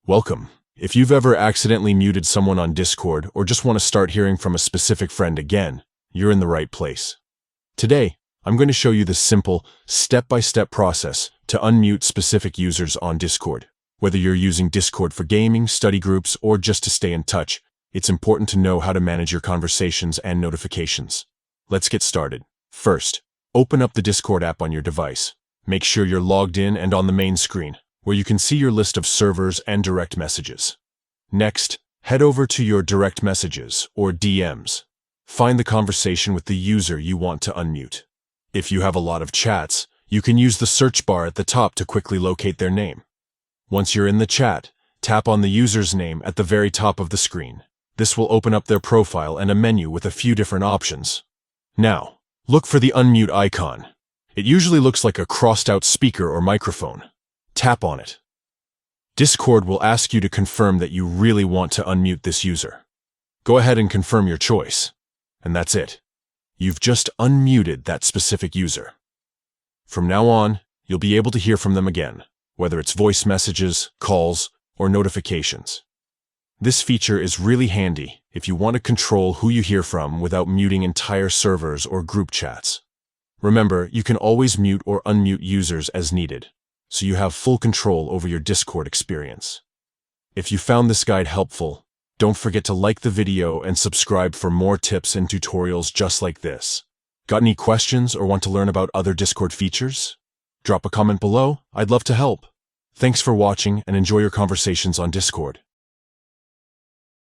Welcome. If you've ever accidentally muted someone on Discord or just want to start hearing from a specific friend again, you're in the right place. Today, I'm going to show you the simple, step-by-step process to unmute specific users on Discord. Whether you're using Discord for gaming, study groups, or just to stay in touch, it's important to know how to manage your conversations and notifications. Let's get started. First, open up the Discord app on your device. Make sure you're logged in and on the main screen, where you can see your list of servers and direct messages. Next, head over to your direct messages, or DMs. Find the conversation with the user you want to unmute. If you have a lot of chats, you can use the search bar at the top to quickly locate their name. Once you're in the chat, tap on the user's name at the very top of the screen. This will open up their profile and a menu with a few different options. Now, look for the unmute icon. It usually looks like a crossed-out speaker or microphone. Tap on it. Discord will ask you to confirm that you really want to unmute this user. Go ahead and confirm your choice. And that's it. You've just unmuted that specific user. From now on, you'll be able to hear from them again, whether it's voice messages, calls, or notifications. This feature is really handy if you want to control who you hear from without muting entire servers or group chats. Remember, you can always mute or unmute users as needed, so you have full control over your Discord experience. If you found this guide helpful, don't forget to like the video and subscribe for more tips and tutorials just like this. Got any questions or want to learn about other Discord features? Drop a comment below, I'd love to help. Thanks for watching and enjoy your conversations on Discord.